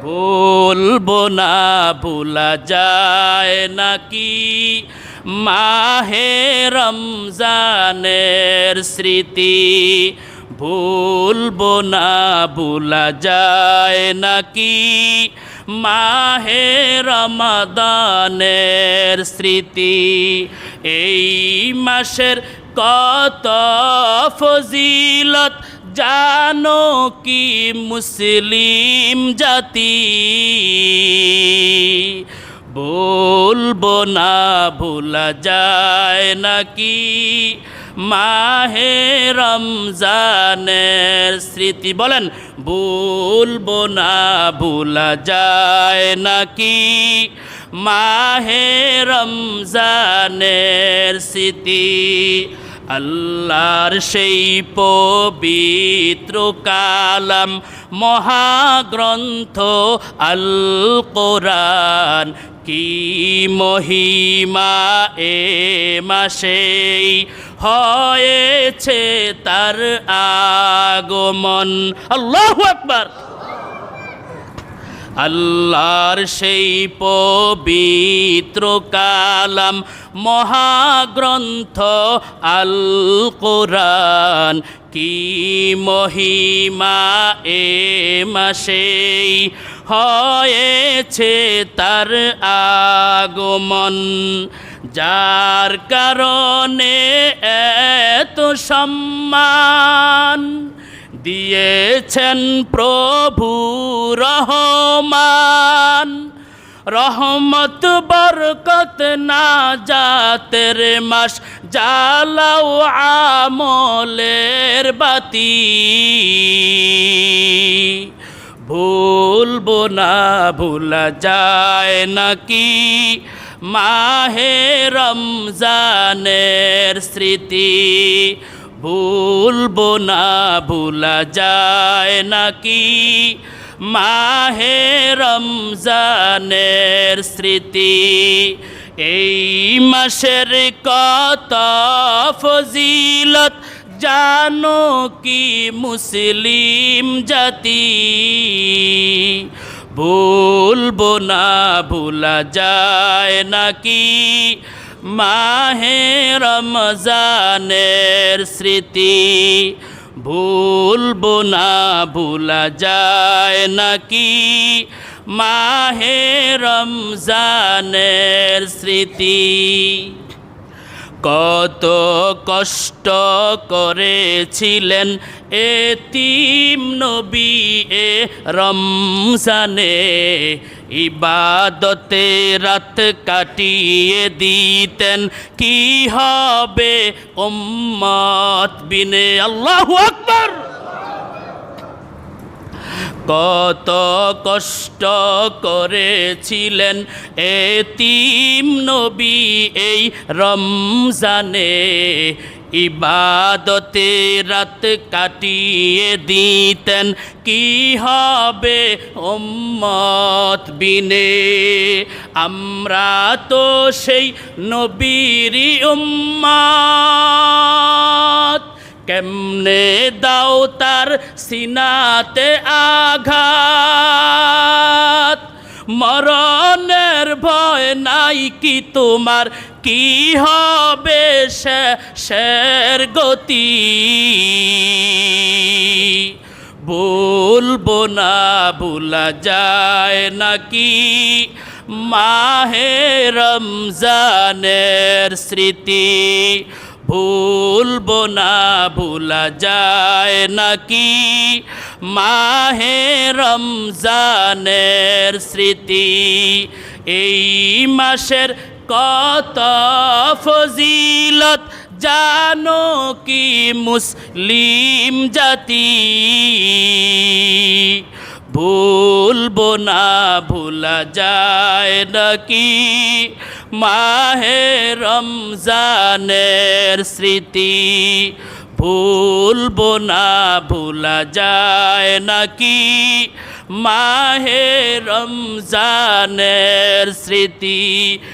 ভুলবো না ভুলা যায় নাকি মাহে রমজানের স্মৃতি, ভুলবো না ভুলা যায় নাকি মাহে রমাদানের স্মৃতি। এই মাসের কত ফজিলত জানো কি মুসলিম জাতি, বলবো না ভোলা যায় নাকি মাহে রমজানের স্মৃতি। বলেন বলবো না ভোলা যায় নাকি মাহে রমজানের স্মৃতি। আল্লাহর সেই পবিত্র কালাম মহাগ্রন্থ আল কোরআন, কি মহিমা এ মাসেই হয়েছে তার আগমন। আল্লাহু আকবার। আল্লাহর সেই পবিত্র কালাম মহাগ্রন্থ আল কোরআন, কি মহিমা এ মাসেই হয়েছে তার আগমন। যার কারণে এত সম্মান দিয়েছেন প্রভু রহমান, রহমত বরকত নাজাতের মাস, জ্বালাও আমলের বাতি। ভুলবো না ভোলা যায় নাকি মাহে রমজানের স্মৃতি, ভুলবো না ভোলা যায় নাকি মাহে রমজানের স্মৃতি। এই মাসের কত ফজিলত জানো কি মুসলিম জাতি, ভুলবো না ভোলা যায় নাকি মাহে রমজানের স্মৃতি, ভুলবো না ভোলা যায় নাকি মাহে রমজানের স্মৃতি। কত কষ্ট করেছিলেন এতিম নবী এ রমজানে, ইবাদতে রাত কাটিয়ে দিতেন, কি হবে উম্মত বিনে। আল্লাহু আকবার। কত কষ্ট করেছিলেন এতিম নবী এই রমজানে, ইবাদতে রাত কাটিয়ে দিতেন, কি হবে উম্মত বিনে। আমরা তো সেই নবীরই উম্মত, কেমনে দাও তার সিনাতে আঘাত, মরণের ভয় নাই কি তোমার, কি হবে শেষের গতি। বলবো না ভোলা যায় নাকি মাহে রমজানের স্মৃতি, ভুলবো না ভোলা যায় নাকি মাহে রমজানের স্মৃতি। এই মাসের কত ফজিলত জানো কি মুসলিম জাতি, ভুলবো না ভোলা যায় নাকি মাহে রমজানের স্মৃতি, ভুলবো না ভোলা যায় নাকি মাহে রমজানের স্মৃতি।